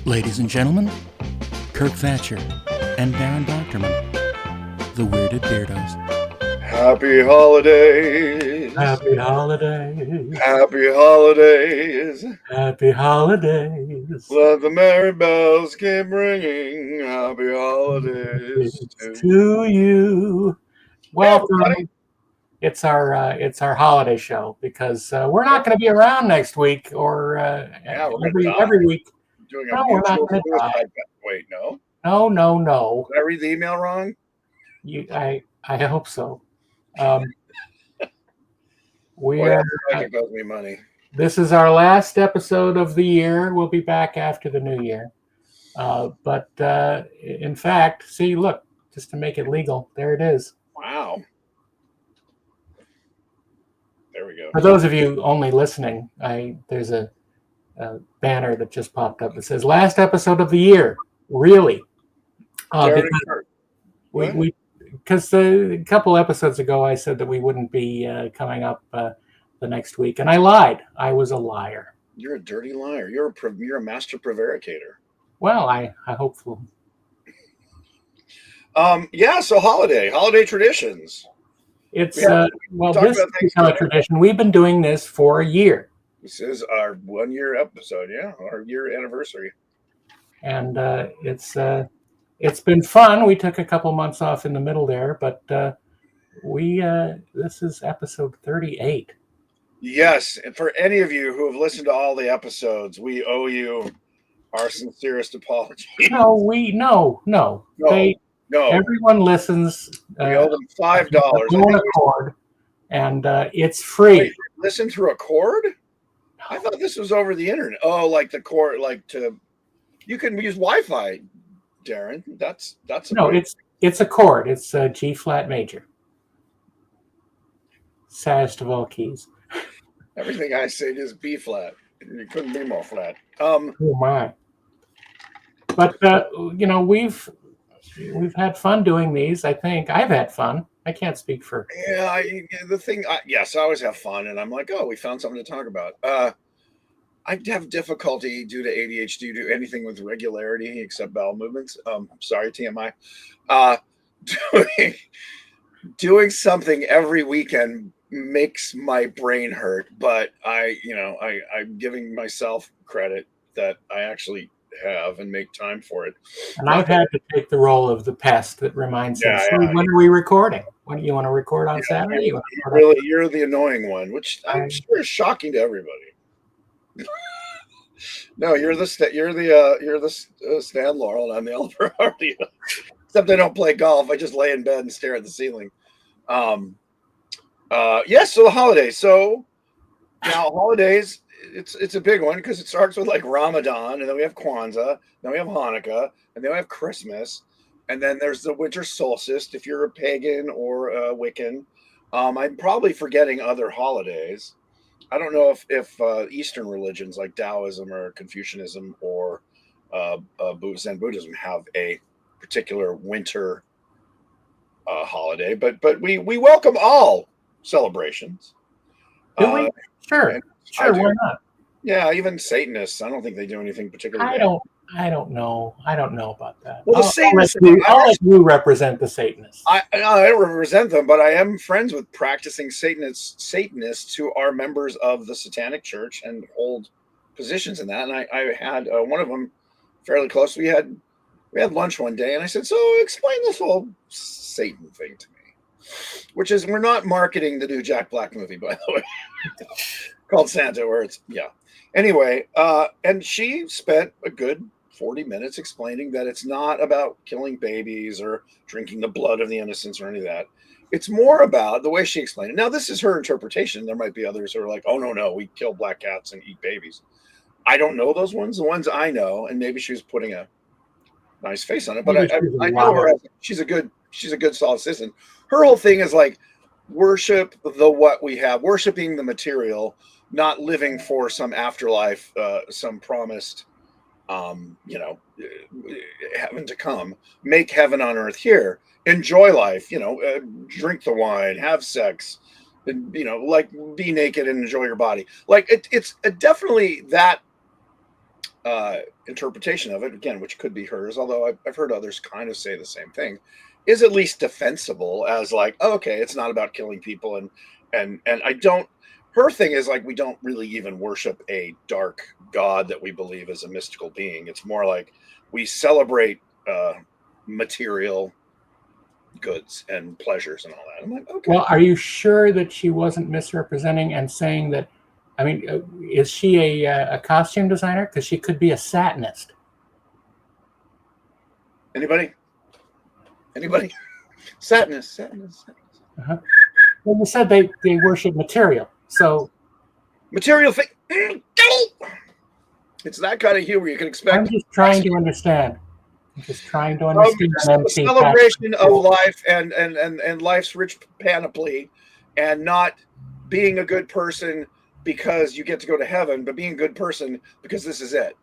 Ladies and gentlemen, Kirk Thatcher and Darren Doctorman, the Weirded Beardos. Happy holidays. Happy holidays. Happy holidays. Happy holidays. Let the merry bells keep ringing. Happy holidays to you. Welcome. everybody. It's our holiday show because we're not going to be around next week or every week. Doing No, we're not going to die. Wait, no. No. Did I read the email wrong? I hope so. It owes me money. This is our last episode of the year. We'll be back after the new year. But in fact, see, look, just to make it legal, there it is. Wow. There we go. For those of you only listening, there's a banner that just popped up that says "Last episode of the year." Really? Because a couple episodes ago I said that we wouldn't be coming up the next week, and I lied. I was a liar. You're a dirty liar. You're a master prevaricator. Well, I hope so. So holiday traditions. It's this has become a tradition. We've been doing this for a year. This is our 1 year episode, our year anniversary. And it's been fun. We took a couple months off in the middle there, but this is episode 38. Yes, and for any of you who have listened to all the episodes, we owe you our sincerest apologies. No. Everyone listens. We owe them $5. And it's free. Wait, listen through a cord? I thought this was over the internet. Oh, like the cord, you can use Wi-Fi, Darren. That's it's a chord. It's a G flat major. Saddest of all keys. Everything I say is B flat. It couldn't be more flat. Oh my! But we've had fun doing these. I think I've had fun. I can't speak for. Yeah, I always have fun, and I'm like, oh, we found something to talk about. I have difficulty due to ADHD do anything with regularity except bowel movements. Sorry, TMI. Doing something every weekend makes my brain hurt, but I'm giving myself credit that I actually have and make time for it. And I've had to take the role of the pest that reminds him. When are we recording? When do you want to record on Saturday? You're the annoying one, which I'm sure is shocking to everybody. No, you're the Stan Laurel, and I'm the Oliver Hardy. Except I don't play golf. I just lay in bed and stare at the ceiling. So the holidays. So now holidays, it's a big one because it starts with like Ramadan, and then we have Kwanzaa, then we have Hanukkah, and then we have Christmas, and then there's the winter solstice if you're a pagan or a Wiccan. I'm probably forgetting other holidays. I don't know if Eastern religions like Taoism or Confucianism or Zen Buddhism have a particular winter holiday, but we welcome all celebrations. Do we? Sure. Why not? Yeah, even Satanists. I don't think they do anything particularly. I don't know about that. Well, the Satanists. I'll let you represent the Satanists. I don't represent them, but I am friends with practicing Satanists who are members of the Satanic Church and hold positions in that. And I had one of them fairly close. We had lunch one day, and I said, "So explain this whole Satan thing to me." Which is, we're not marketing the new Jack Black movie, by the way, called Santa, where it's Anyway, and she spent a good 40 minutes explaining that it's not about killing babies or drinking the blood of the innocents or any of that. It's more about the way she explained it. Now, this is her interpretation. There might be others who are like, oh, no, we kill black cats and eat babies. I don't know those ones. The ones I know, and maybe she was putting a nice face on it, but I know her. She's a good solid citizen. Her whole thing is like, worship what we have, worshiping the material, not living for some afterlife, some promised heaven to come. Make heaven on earth here. Enjoy life. Drink the wine, have sex, and be naked and enjoy your body. Like it's definitely that interpretation of it, again, which could be hers, although I've heard others kind of say the same thing, is at least defensible as like, oh, okay, it's not about killing people, and I don't. Her thing is like we don't really even worship a dark god that we believe is a mystical being. It's more like we celebrate material goods and pleasures and all that. I'm like, okay. Well, are you sure that she wasn't misrepresenting and saying that? I mean, is she a costume designer? Because she could be a satinist. Anybody? Satinist. Uh-huh. Well, you said they worship material, so Material thing. It's that kind of humor you can expect. I'm just trying to understand. The celebration of life and life's rich panoply, and not being a good person because you get to go to heaven, but being a good person because this is it.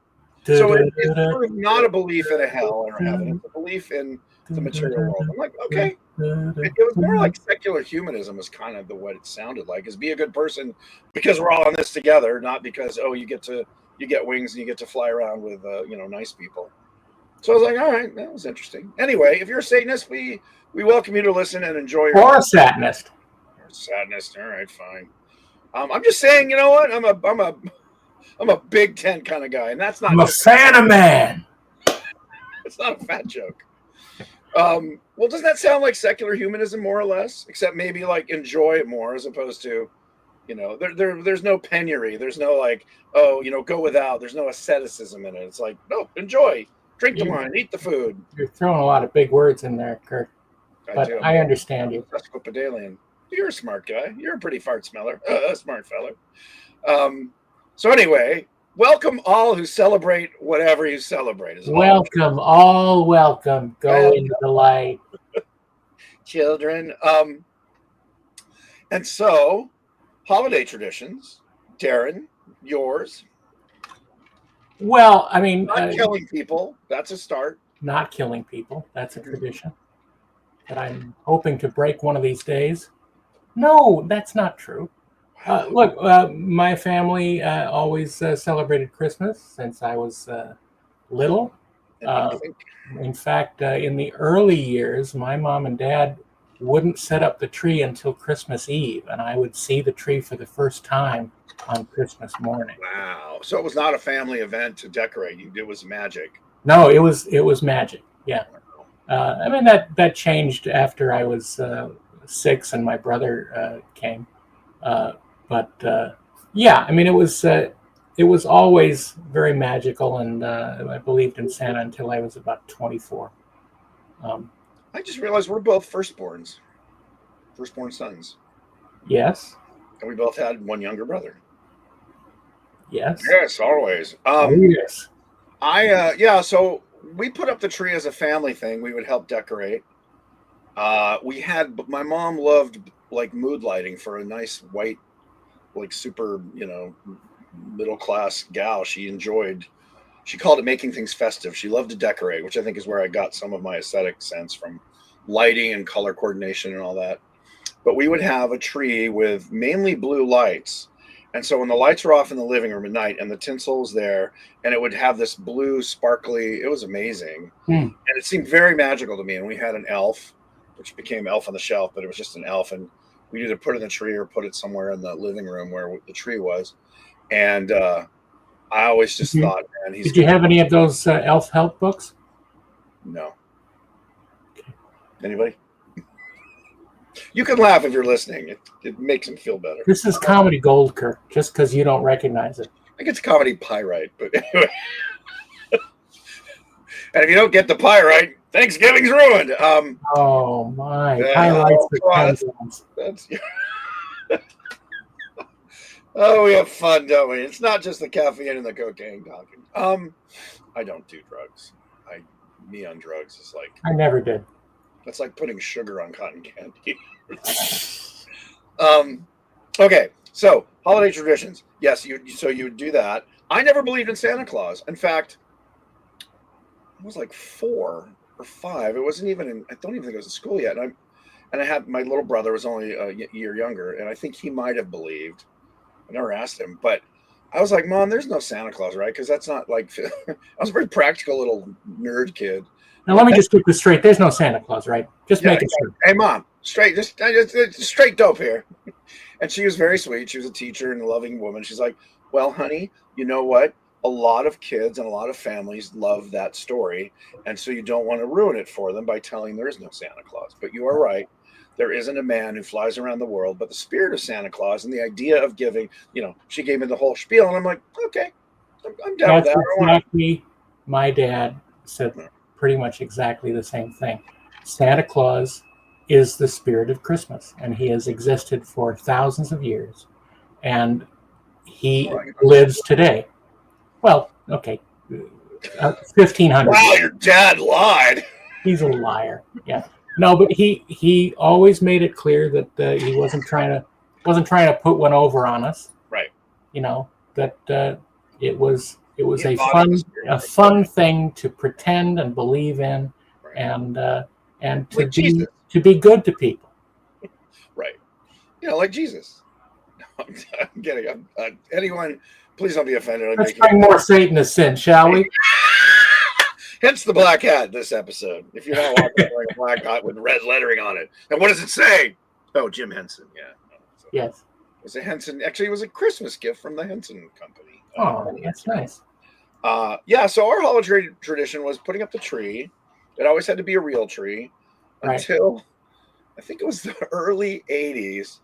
So it's sort of not a belief in a hell or heaven. It's a belief in the material world. I'm like, okay. It was more like secular humanism is kind of what it sounded like, is be a good person because we're all in this together, not because, oh, you get wings and you get to fly around with nice people. So I was like, all right, that was interesting. Anyway, if you're a Satanist, we welcome you to listen and enjoy your or a satinist. Or satinist. All right, fine. I'm just saying, you know what? I'm a Big Ten kind of guy, and that's not. I'm a Santa man. It's not a fat joke. Well, doesn't that sound like secular humanism more or less? Except maybe like enjoy it more as opposed to, there's no penury. There's no like, oh, go without. There's no asceticism in it. It's like, no, enjoy. Drink the wine, eat the food. You're throwing a lot of big words in there, Kurt. But I understand you. Episcopalian. You're a smart guy. You're a pretty smart feller. So anyway, welcome all who celebrate whatever you celebrate. Welcome, all welcome. Go into the light. Children. And so, holiday traditions. Darren, yours. Well, I mean, not killing people. That's a start. Not killing people. That's a tradition that I'm hoping to break one of these days. No, that's not true. Look, my family always celebrated Christmas since I was little. In fact, in the early years, my mom and dad wouldn't set up the tree until Christmas Eve, and I would see the tree for the first time on Christmas morning. Wow! So it was not a family event to decorate. It was magic. No, it was magic. Yeah. I mean that changed after I was 6 and my brother came. But yeah, I mean it was always very magical, and I believed in Santa until I was about 24. I just realized we're both firstborn sons. Yes. And we both had one younger brother. Yes. Yes, always. Yes. So we put up the tree as a family thing. We would help decorate. My mom loved like mood lighting for a nice white, like super, middle class gal. She called it making things festive. She loved to decorate, which I think is where I got some of my aesthetic sense from, lighting and color coordination and all that. But we would have a tree with mainly blue lights. And so when the lights were off in the living room at night and the tinsel was there and it would have this blue sparkly, it was amazing. And it seemed very magical to me. And we had an elf, which became Elf on the Shelf, but it was just an elf. And we'd either put it in the tree or put it somewhere in the living room where the tree was. And I always just thought, man, Did you have any of those elf help books? No. Okay. Anybody? You can laugh if you're listening. It makes him feel better. This is comedy gold, Kirk, just because you don't recognize it. I think it's comedy pyrite, but anyway. And if you don't get the pyrite, Thanksgiving's ruined. Oh my! Pyrite's that's Oh, we have fun, don't we? It's not just the caffeine and the cocaine talking. I don't do drugs. Me on drugs is like I never did. That's like putting sugar on cotton candy. Okay, so holiday traditions. Yes, you do that. I never believed in Santa Claus. In fact, I was like 4 or 5. It wasn't even I don't even think I was in school yet. And I had my little brother was only a year younger, and I think he might have believed. I never asked him, but I was like, Mom, there's no Santa Claus, right? Because that's not like I was a very practical little nerd kid. Now let me just get this straight. There's no Santa Claus, right? Just Yeah, making sure. hey, Mom, straight, just straight dope here. And she was very sweet. She was a teacher and a loving woman. She's like, well, honey, you know what? A lot of kids and a lot of families love that story. And so you don't want to ruin it for them by telling there is no Santa Claus. But you are right. There isn't a man who flies around the world, but the spirit of Santa Claus and the idea of giving, she gave me the whole spiel. And I'm like, okay, I'm down with That's that. exactly, my dad said pretty much exactly the same thing. Santa Claus is the spirit of Christmas, and he has existed for thousands of years, and he lives today. Well, okay, 1,500. Wow, your dad lied. He's a liar. Yeah, no, but he always made it clear that he wasn't trying to put one over on us. Right. That it was a fun thing to pretend and believe in, right. and to be good to people. Right. Like Jesus. I'm kidding. Anyone, please don't be offended. Let's bring more Satanists in, shall we? Hence the black hat this episode. If you're not watching, wearing a black hat with red lettering on it. And what does it say? Oh, Jim Henson. Yeah. So, yes. It was a Henson. Actually, it was a Christmas gift from the Henson Company. Oh, that's nice. So our holiday tradition was putting up the tree. It always had to be a real tree until I think it was the early 80s.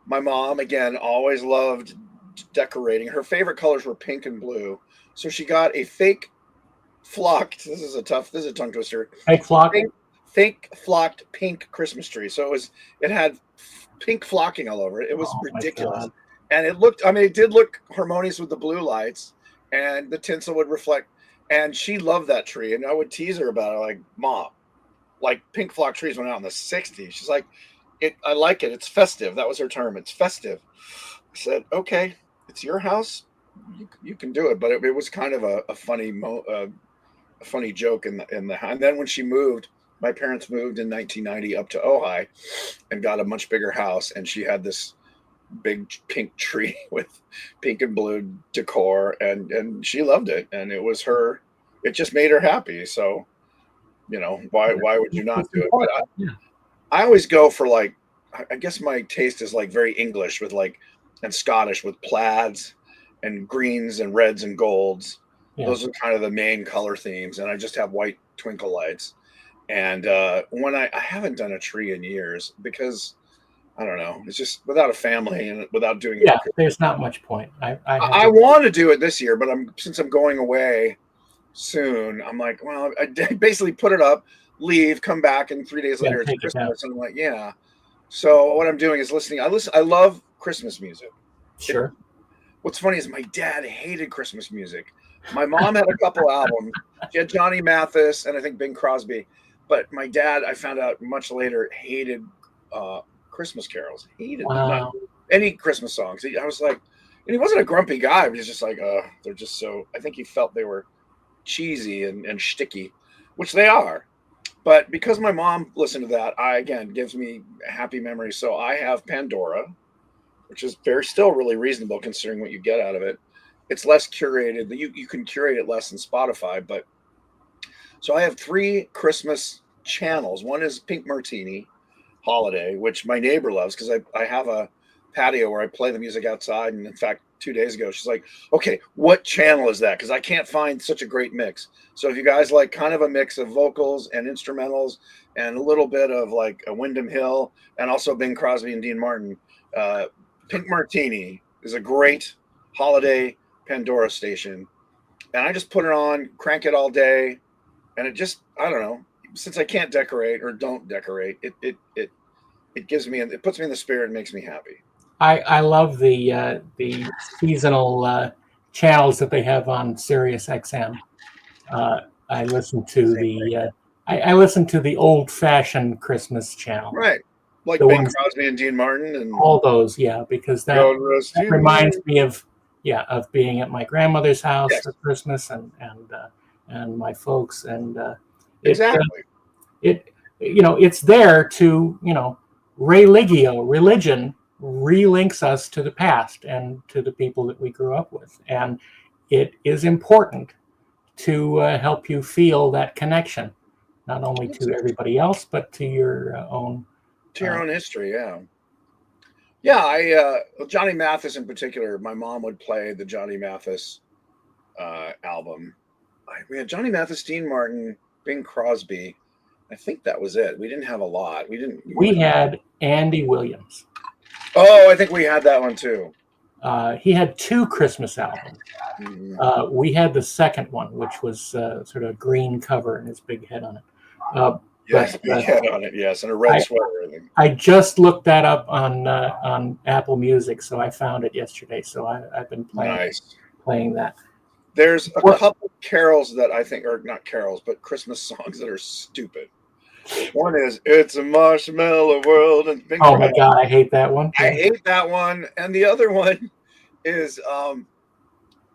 My mom, again, always loved decorating. Her favorite colors were pink and blue. So she got a fake flocked. This is a tongue twister. Fake flocked? Fake flocked pink Christmas tree. So it had pink flocking all over it. It was ridiculous. And it did look harmonious with the blue lights, and the tinsel would reflect. And she loved that tree. And I would tease her about it, like, Mom, like pink flock trees went out in the 60s. She's like, I like it. It's festive. That was her term. It's festive. I said, okay, it's your house. You can do it. But it was kind of a funny funny joke in the and then when she moved, my parents moved in 1990 up to Ojai and got a much bigger house, and she had this big pink tree with pink and blue decor, and she loved it, and it just made her happy. So why would you not do it? But I always go for, like, I guess my taste is like very English with and Scottish with plaids and greens and reds and golds. Yeah. Those are kind of the main color themes. And I just have white twinkle lights. And when I haven't done a tree in years because I don't know, it's just without a family and without doing it. There's not much point. I want to do it this year, but since I'm going away soon, I'm like, well, I basically put it up, leave, come back, and 3 days later it's Christmas. And I'm like, yeah. So what I'm doing is listening. I love Christmas music. Sure. What's funny is my dad hated Christmas music. My mom had a couple albums. She had Johnny Mathis and I think Bing Crosby. But my dad, I found out much later, hated Christmas carols. Hated not any Christmas songs. I was like, and he wasn't a grumpy guy, but he's just like, they're just so, I think he felt they were cheesy and shticky, which they are. But because my mom listened to that, again, gives me happy memories. So I have Pandora, which is still really reasonable considering what you get out of it. It's less curated. You can curate it less than Spotify. But so I have 3 Christmas channels. One is Pink Martini Holiday, which my neighbor loves because I have a patio where I play the music outside. And in fact, 2 days ago, she's like, okay, what channel is that? Because I can't find such a great mix. So if you guys like kind of a mix of vocals and instrumentals and a little bit of like a Wyndham Hill and also Bing Crosby and Dean Martin, Pink Martini is a great holiday Pandora station. And I just put it on, crank it all day. And it just, I don't know, since I can't decorate or don't decorate, it gives me, it puts me in the spirit and makes me happy. I love the seasonal channels that they have on Sirius XM. I listen to the old-fashioned Christmas channel, right? Like Bing Crosby and Dean Martin and all those, because that reminds me of being at my grandmother's house for Christmas and my folks, and exactly it's there to religion relinks us to the past and to the people that we grew up with. And it is important to help you feel that connection, not only to everybody else, but to your own. To your own history, yeah. Johnny Mathis in particular. My mom would play the Johnny Mathis album. We had Johnny Mathis, Dean Martin, Bing Crosby. I think that was it. We didn't have a lot. We had Andy Williams. Oh, I think we had that one too. He had 2 Christmas albums. Mm-hmm. We had the second one, which was sort of a green cover and his big head on it. Yes, big head on it. Yes, and a red sweater. I just looked that up on Apple Music, so I found it yesterday. So I've been playing that. There's a couple carols that I think are not carols, but Christmas songs that are stupid. One is "It's a Marshmallow World," and oh my God, I hate that one. I hate that one. And the other one is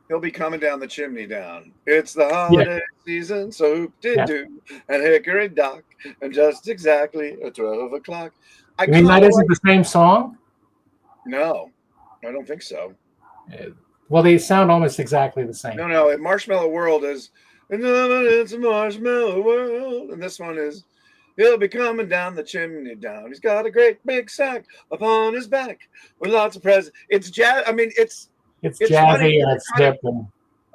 "He'll Be Coming Down the Chimney Down." It's the holiday season, so hoop-de-doo and hickory dock, and just exactly at 12 o'clock. I mean, that isn't the same song? No, I don't think so. Well, they sound almost exactly the same. No. Marshmallow World is "It's a Marshmallow World," and this one is "He'll be coming down the chimney down. He's got a great big sack upon his back with lots of presents." It's jazz. I mean, it's jazzy and it's hip.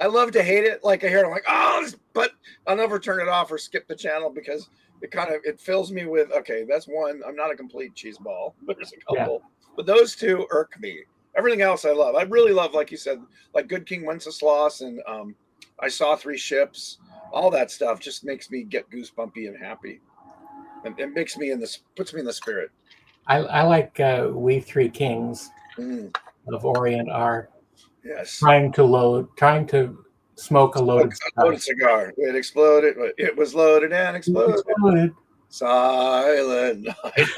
I love to hate it. Like I hear it, I'm like, oh, but I'll never turn it off or skip the channel because it fills me with, okay, that's one. I'm not a complete cheese ball, but there's a couple. But those 2 irk me. Everything else I love. I really love, like you said, like Good King Wenceslas and I Saw 3 Ships. All that stuff just makes me get goosebumpy and happy. And it makes me puts me in the spirit. I like We Three Kings of Orient are trying to smoke a loaded cigar. It exploded. It was loaded and exploded. Silent night.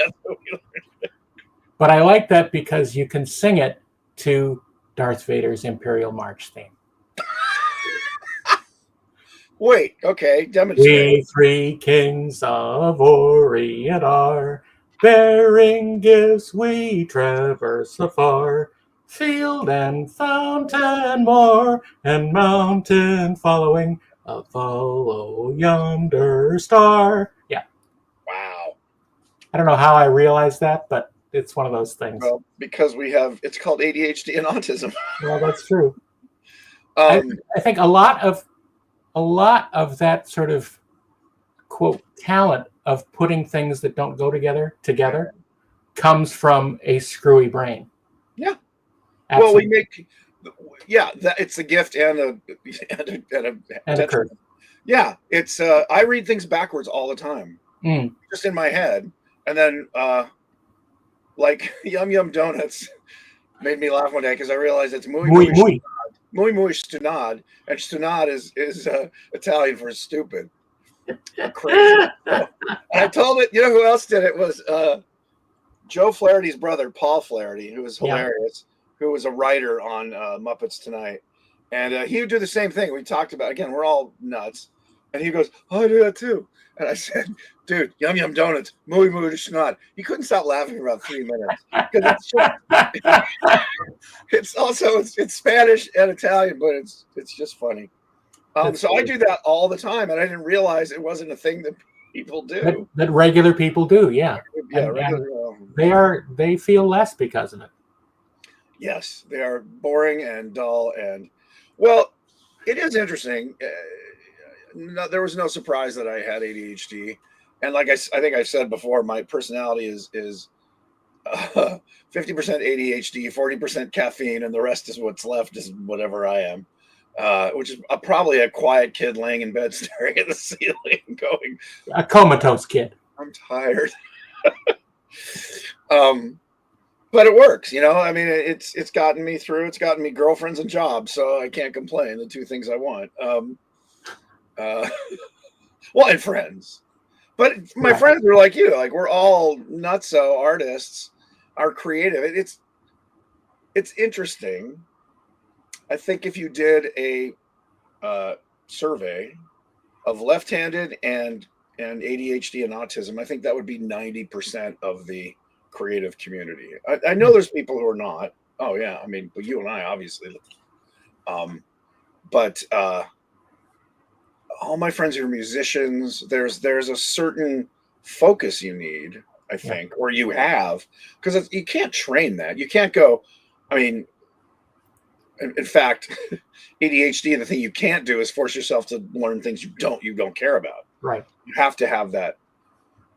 But I like that because you can sing it to Darth Vader's Imperial March theme. Wait, okay, demonstrate. We 3 kings of Orient are, bearing gifts we traverse afar, field and fountain more, and mountain following, follow yonder star. Yeah. Wow. I don't know how I realized that, but it's one of those things. Well, because it's called ADHD and autism. Well, that's true. I think a lot of that sort of quote talent of putting things that don't go together comes from a screwy brain. Yeah. Absolutely. Well, it's a gift and a curse. Yeah, it's I read things backwards all the time, just in my head, and then like Yum Yum Donuts made me laugh one day because I realized it's muy stunad, and stunad is Italian for stupid. Crazy. And I told it. You know who else did it? Was Joe Flaherty's brother, Paul Flaherty, who was hilarious, who was a writer on Muppets Tonight, and he would do the same thing. We talked about, again, we're all nuts, and he goes, "Oh, I do that too." And I said, "Dude, Yum Yum Donuts, muy stunad." He couldn't stop laughing for about 3 minutes because it's Spanish and Italian, but it's just funny. So I do that all the time, and I didn't realize it wasn't a thing that people do. That regular people do, yeah. And they feel less because of it. Yes, they are boring and dull, and well, it is interesting. There was no surprise that I had ADHD, and like I think I said before, my personality is 50% ADHD, 40% caffeine, and the rest is what's left is whatever I am. Which is probably a quiet kid laying in bed staring at the ceiling going, a comatose kid. I'm tired. But it works, I mean, it's gotten me through. It's gotten me girlfriends and jobs, so I can't complain. The 2 things I want. Well, and friends. But my friends are like you. Like, we're all nutso artists, are creative. It's interesting. I think if you did a survey of left-handed and ADHD and autism, I think that would be 90% of the creative community. I know there's people who are not. Oh yeah, I mean, but you and I obviously. But all my friends are musicians. There's a certain focus you need, I think, or you have, because you can't train that. You can't go. I mean, in fact, ADHD, the thing you can't do is force yourself to learn things you don't care about. Right. You have to have that.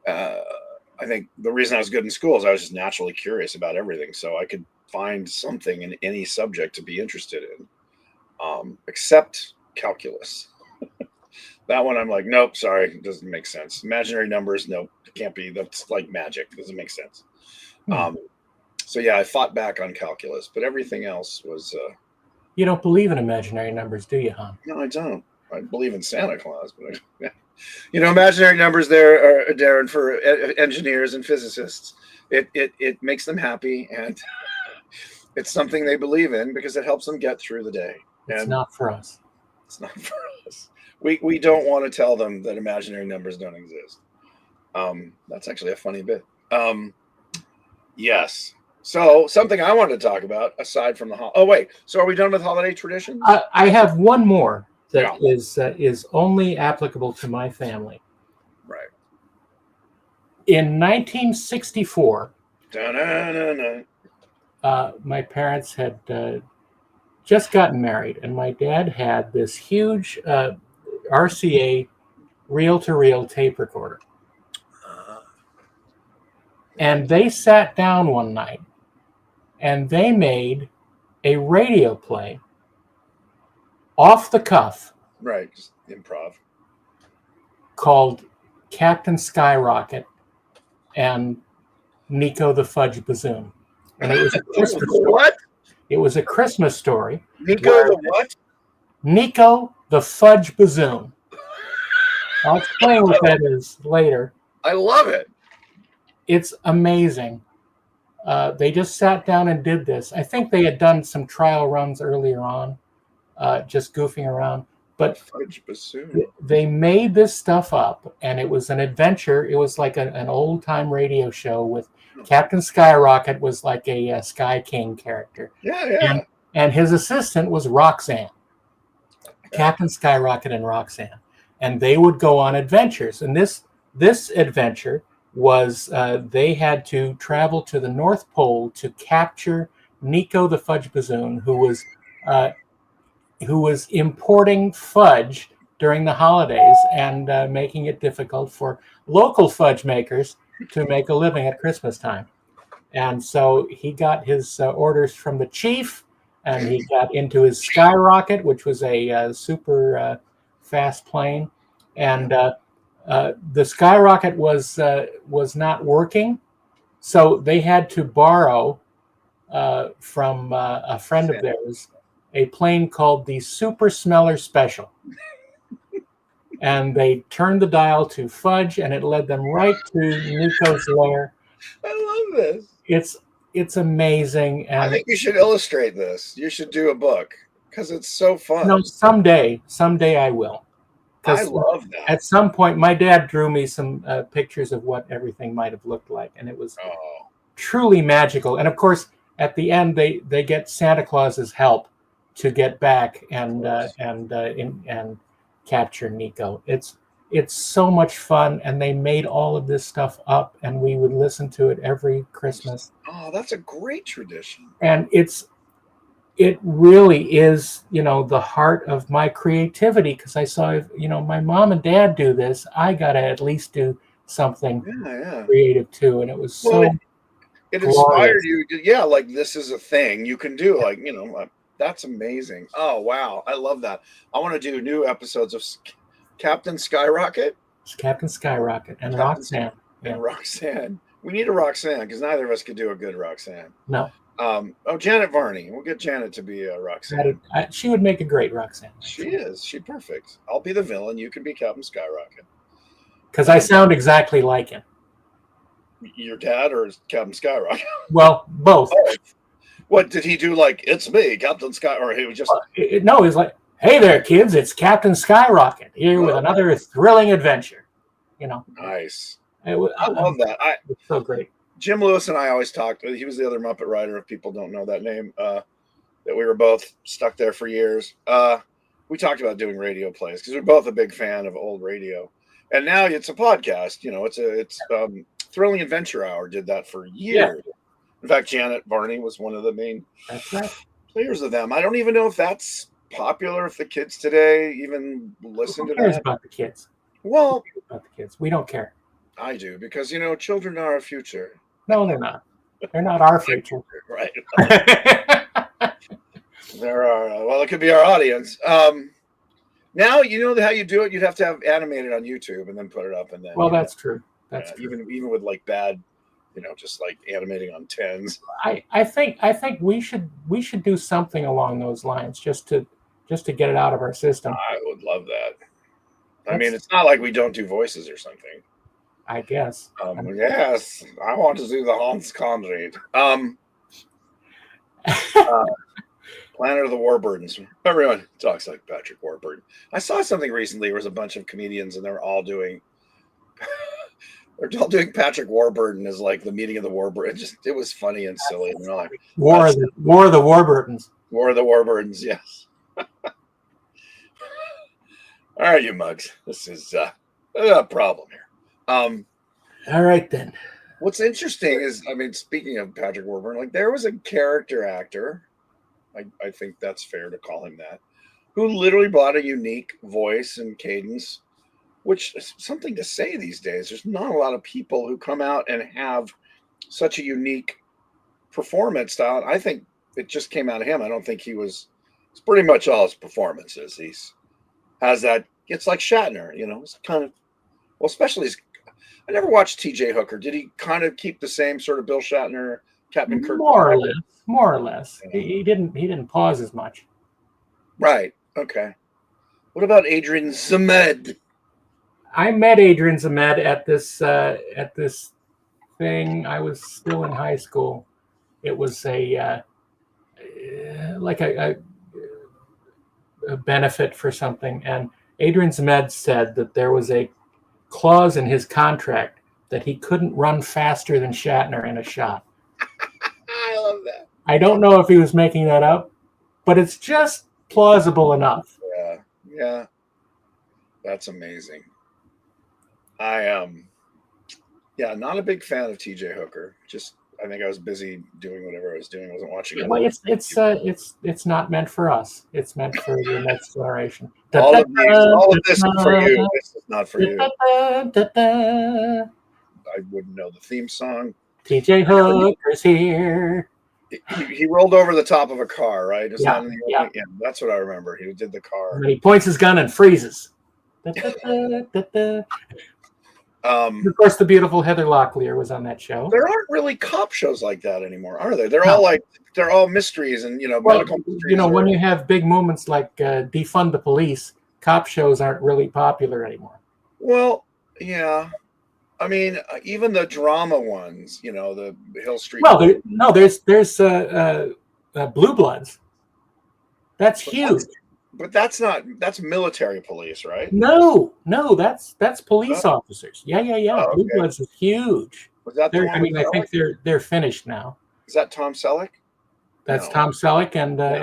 I think the reason I was good in school is I was just naturally curious about everything, so I could find something in any subject to be interested in, except calculus. That one I'm like, nope, sorry, it doesn't make sense. Imaginary numbers, nope, it can't be. That's like magic. It doesn't make sense. So yeah, I fought back on calculus, but everything else was. You don't believe in imaginary numbers, do you, hon? No, I don't. I believe in Santa Claus, but imaginary numbers there are, Darren, for engineers and physicists. It makes them happy, and it's something they believe in because it helps them get through the day. It's not for us. It's not for us. We don't want to tell them that imaginary numbers don't exist. That's actually a funny bit. Yes. So something I wanted to talk about aside from the oh wait, so are we done with holiday traditions? I have one more that is only applicable to my family. Right. In 1964, my parents had just gotten married, and my dad had this huge RCA reel-to-reel tape recorder. And they sat down one night and they made a radio play off the cuff. Right, just improv. Called Captain Skyrocket and Nico the Fudge Bazoon. And it was a Christmas story. What? It was a Christmas story. Nico the what? Nico the Fudge Bazoon. I'll explain what that is later. I love it. It's amazing. They just sat down and did this. I think they had done some trial runs earlier on, just goofing around. But they made this stuff up, and it was an adventure. It was like an old-time radio show with Captain Skyrocket was like a Sky King character. Yeah. And his assistant was Roxanne. Captain Skyrocket and Roxanne. And they would go on adventures. And this adventure was they had to travel to the North Pole to capture Nico the Fudge Bazoon, who was importing fudge during the holidays and making it difficult for local fudge makers to make a living at Christmas time. And so he got his orders from the chief, and he got into his Skyrocket, which was a super fast plane. And the Skyrocket was not working, so they had to borrow from a friend of theirs a plane called the Super Smeller Special. And they turned the dial to fudge, and it led them right to Nico's lair. I love this. It's amazing. And I think you should illustrate this. You should do a book because it's so fun. No, someday I will. I love that. At some point, my dad drew me some pictures of what everything might have looked like, and it was truly magical. And of course, at the end, they get Santa Claus's help to get back and capture Nico. It's so much fun, and they made all of this stuff up, and we would listen to it every Christmas. Oh, that's a great tradition. And it really is, the heart of my creativity, because I saw, my mom and dad do this. I got to at least do something creative too. And it was it inspired you. Like this is a thing you can do. Like, that's amazing. Oh, wow. I love that. I want to do new episodes of Captain Skyrocket. Captain Skyrocket and Roxanne. And Roxanne. We need a Roxanne because neither of us could do a good Roxanne. No. Janet Varney. We'll get Janet to be a Roxanne. She would make a great Roxanne. She is. She's perfect. I'll be the villain. You can be Captain Skyrocket. Because I sound exactly like him. Your dad or Captain Skyrocket? Well, both. What did he do? Like, it's me, Captain Sky, or he was just... No, he's like, hey there, kids, it's Captain Skyrocket here with another thrilling adventure. Nice. I love that. It's so great. Jim Lewis and I always talked. He was the other Muppet writer, if people don't know that name. That we were both stuck there for years. We talked about doing radio plays because we're both a big fan of old radio. And now it's a podcast. It's Thrilling Adventure Hour did that for years. Yeah. In fact, Janet Varney was one of the main That's right. players of them. I don't even know if that's popular, if the kids today even listen Who to cares that. about the kids? Well, Who cares about the kids? We don't care. I do, because children are our future. No, they're not. They're not our future. Right. There are. Well, it could be our audience. Now how you do it. You'd have to have animated on YouTube and then put it up, and then. Well, that's true. That's true. Even with like bad, just like animating on tens. I think we should do something along those lines just to get it out of our system. I would love that. I mean, it's not like we don't do voices or something. I guess. Yes, I want to do the Hans Conried. Planet of the Warburdens. Everyone talks like Patrick Warburton. I saw something recently. There was a bunch of comedians, and they're all doing Patrick Warburton as like the meeting of the Warburdens. It was funny and silly. And they're like, War of the Warburdens. War of the Warburdens. Yes. All right, you mugs. This is a problem here. All right then. What's interesting is, speaking of Patrick Warburton, like there was a character actor, I think that's fair to call him that, who literally brought a unique voice and cadence, which is something to say these days. There's not a lot of people who come out and have such a unique performance style. I think it just came out of him. I don't think it's pretty much all his performances. Has that, it's like Shatner, it's kind of, well, especially I never watched T.J. Hooker. Did he kind of keep the same sort of Bill Shatner, Captain Kirk? More or less. He didn't pause as much. Right. Okay. What about Adrian Zmed? I met Adrian Zmed at this thing. I was still in high school. It was a benefit for something, and Adrian Zmed said that there was a clause in his contract that he couldn't run faster than Shatner in a shot. I love that. I don't know if he was making that up, but it's just plausible enough. Yeah. That's amazing. I not a big fan of TJ Hooker. I think I was busy doing whatever I was doing. I wasn't watching it. Well, it's not meant for us. It's meant for the next generation. All of this is for you. This is not for you. I wouldn't know the theme song. TJ Hooker's here. He rolled over the top of a car, right? Yeah, that's what I remember. He did the car. And he points his gun and freezes. Of course, the beautiful Heather Locklear was on that show. There aren't really cop shows like that anymore, are there? They're all mysteries and medical mysteries. When you have big moments like defund the police, cop shows aren't really popular anymore. Well, yeah. Even the drama ones, the Hill Street. Well, there's Blue Bloods. That's huge. But that's military police, right? No, that's police officers. Yeah. Oh, Blue Bloods is huge. Was that I think they're finished now. Is that Tom Selleck? That's Tom Selleck and the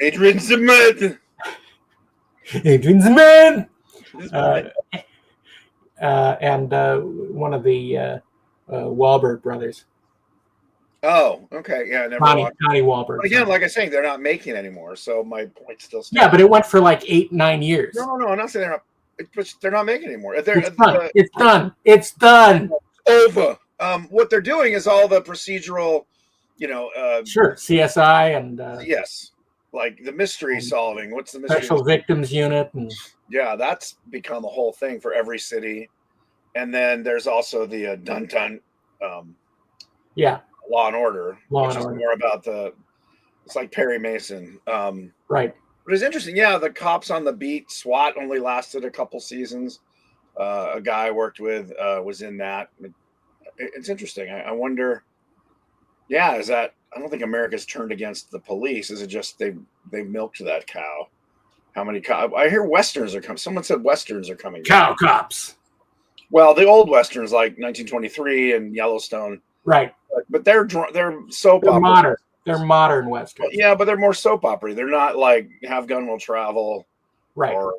Adrian Zmed. Adrian Zmed. And one of the Wahlberg brothers. Oh, okay. Yeah, never Connie Wahlberg. But again, like I say, they're not making anymore, so my point still stands. Yeah, but it went for like 8-9 years. No, I'm not saying they're not. But they're not making anymore. It's done. It's done. Over. What they're doing is all the procedural, sure, CSI and yes, like the mystery solving. What's the mystery? Special Victims Unit and yeah, that's become a whole thing for every city. And then there's also the Dun-Dun. Law and Order, which is more about it's like Perry Mason. Right. But it's interesting. Yeah, the cops on the beat, SWAT only lasted a couple seasons. A guy I worked with was in that. It's interesting. I wonder, is that, I don't think America's turned against the police. Is it just they milked that cow? How many cops? I hear Westerns are coming. Someone said Westerns are coming. Cow cops. Well, the old westerns like 1923 and Yellowstone, Right. but they're soap They're opera. modern. They're modern westerns. Yeah, but they're more soap opera. They're not like Have Gun Will Travel, Right. or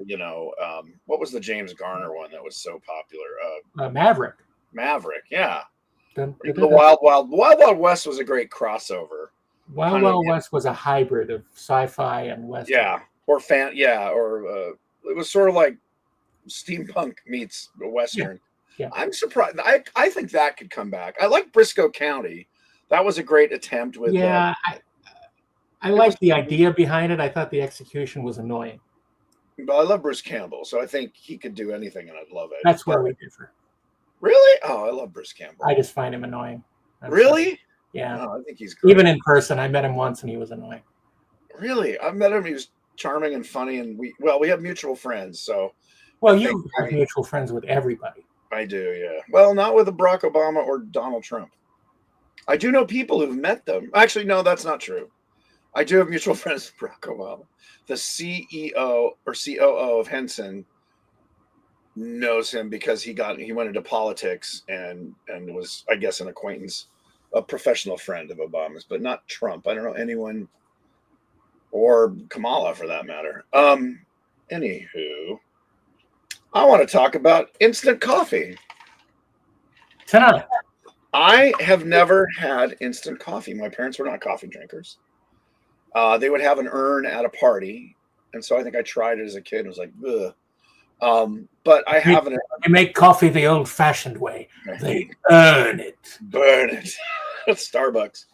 what was the James Garner one that was so popular? Maverick. Maverick, yeah. Dun, dun, The dun, dun. Wild West was a great crossover. Wild kind of- Wild West was a hybrid of sci-fi and western. Yeah, or it was sort of like steampunk meets a western. Yeah. I'm surprised. I think that could come back. I like Briscoe County. That was a great attempt with. Yeah, I liked the idea behind it. I thought the execution was annoying. But I love Bruce Campbell, so I think he could do anything, and I'd love it. That's where we differ. Really? Oh, I love Bruce Campbell. I just find him annoying. Really? Yeah. Oh, I think he's great. Even in person, I met him once and he was annoying. Really? I met him. He was charming and funny, and we have mutual friends. So. Well, you have mutual friends with everybody. I do, yeah. Well, not with Barack Obama or Donald Trump. I do know people who've met them. Actually, no, that's not true. I do have mutual friends with Barack Obama. The CEO or COO of Henson knows him because he went into politics and was, I guess, an acquaintance, a professional friend of Obama's, but not Trump. I don't know anyone, or Kamala for that matter. Anywho, I want to talk about instant coffee. Tonight. I have never had instant coffee. My parents were not coffee drinkers. They would have an urn at a party, and so I think I tried it as a kid and was like, ugh. But I haven't. They make coffee the old-fashioned way. They burn it. Burn it. Starbucks.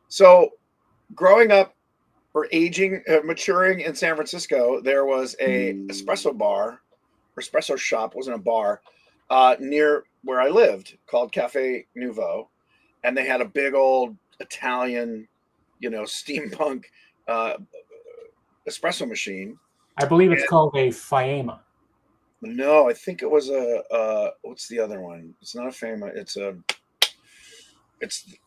So growing up or maturing in San Francisco, there was a espresso shop, wasn't a bar, near where I lived called Cafe Nouveau. And they had a big old Italian, steampunk espresso machine. I believe it's called a Fiamma. No, I think it was what's the other one? It's not a Fiamma. It's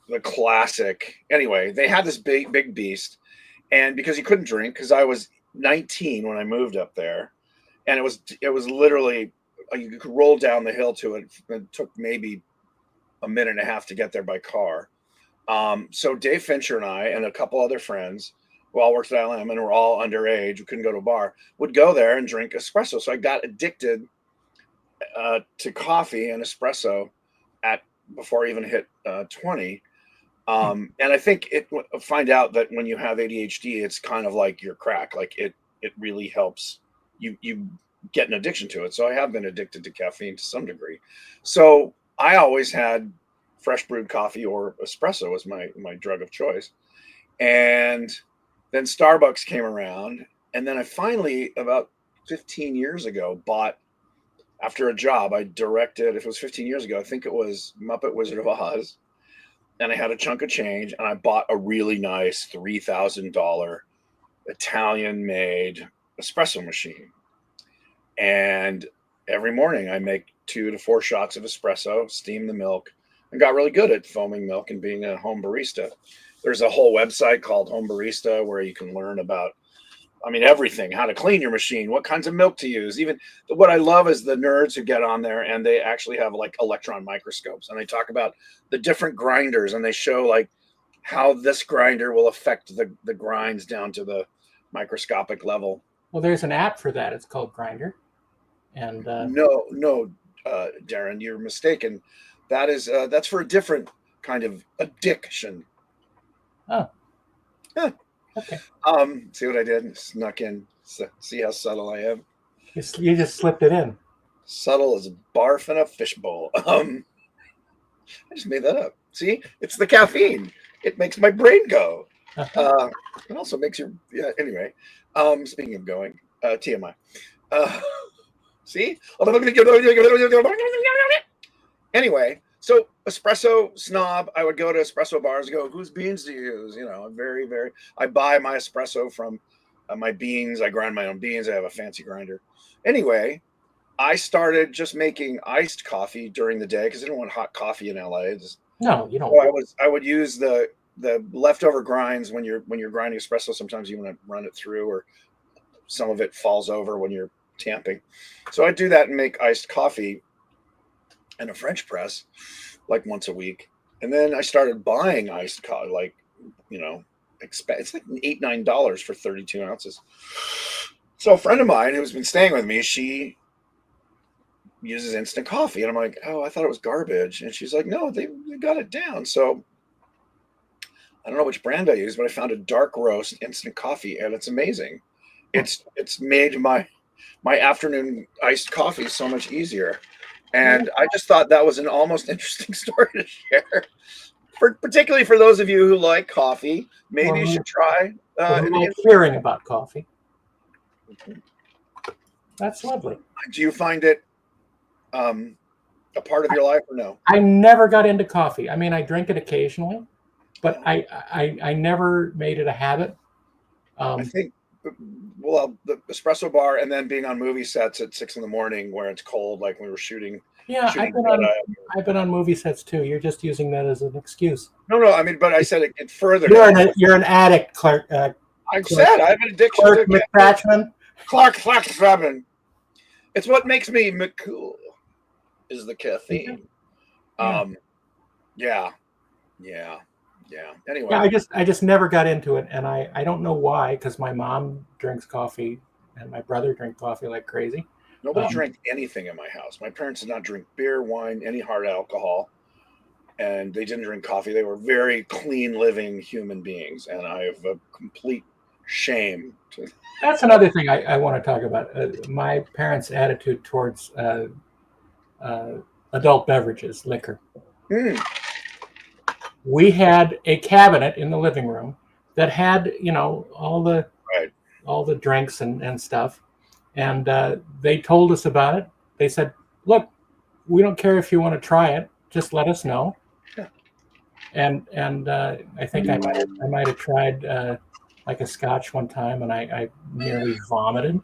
the classic. Anyway, they had this big beast. And because you couldn't drink, because I was 19 when I moved up there, and it was literally, you could roll down the hill to it. It took maybe a minute and a half to get there by car. So Dave Fincher and I and a couple other friends who all worked at ILM and were all underage, who couldn't go to a bar, would go there and drink espresso. So I got addicted to coffee and espresso before I even hit 20. And I think find out that when you have ADHD, it's kind of like your crack. Like it really helps you get an addiction to it. So I have been addicted to caffeine to some degree. So I always had fresh brewed coffee or espresso as my drug of choice. And then Starbucks came around. And then I finally, about 15 years ago, bought, after a job, I directed, if it was 15 years ago, I think it was Muppet Wizard of Oz. And I had a chunk of change, and I bought a really nice $3,000 Italian-made espresso machine. And every morning I make 2 to 4 shots of espresso, steam the milk, and got really good at foaming milk and being a home barista. There's a whole website called Home Barista where you can learn about, everything, how to clean your machine, what kinds of milk to use. Even what I love is the nerds who get on there and they actually have like electron microscopes and they talk about the different grinders and they show like how this grinder will affect the grinds down to the microscopic level. Well, there's an app for that. It's called Grinder. And No, Darren, you're mistaken. That's for a different kind of addiction. Oh. Yeah. Okay. See what I did? Snuck in. See how subtle I am? You just slipped it in. Subtle as barf in a fishbowl. I just made that up. See? It's the caffeine. It makes my brain go. It also makes your... Yeah, anyway. Speaking of going, TMI. See? Anyway, so espresso snob, I would go to espresso bars and go, whose beans do you use? I buy my espresso from my beans. I grind my own beans. I have a fancy grinder. Anyway, I started just making iced coffee during the day because I didn't want hot coffee in LA. No, you don't. So I would use the leftover grinds when you're grinding espresso. Sometimes you want to run it through, or some of it falls over when you're tamping. So I do that and make iced coffee in a French press like once a week. And then I started buying iced coffee, like, it's like $8-9 for 32 ounces. So a friend of mine who's been staying with me, she uses instant coffee. And I'm like, oh, I thought it was garbage. And she's like, no, they got it down. So I don't know which brand I use, but I found a dark roast instant coffee, and it's amazing. It's made my afternoon iced coffee so much easier. And I just thought that was an almost interesting story to share. Particularly for those of you who like coffee, maybe you should try. Hearing about coffee. That's lovely. Do you find it a part of your life or no? I never got into coffee. I mean, I drink it occasionally, but I never made it a habit. I think, well, the espresso bar, and then being on movie sets at 6 a.m. where it's cold, like when we were shooting. Yeah, I've been on movie sets too. You're just using that as an excuse. No. I mean, but I said it further. You're an addict, Clark. I said I have an addiction. Clark McPatchman. Clark It's what makes me McCool. Is the caffeine. Yeah. Anyway. Yeah, I just never got into it, and I don't know why, because my mom drinks coffee and my brother drink coffee like crazy. Nobody drank anything in my house. My parents did not drink beer, wine, any hard alcohol, and they didn't drink coffee. They were very clean living human beings, and I have a complete shame to. That's another thing I want to talk about. My parents' attitude towards adult beverages, liquor. We had a cabinet in the living room that had, all the drinks and stuff. And they told us about it. They said, look, we don't care if you want to try it. Just let us know. Yeah. And I think I might have tried like a scotch one time, and I nearly vomited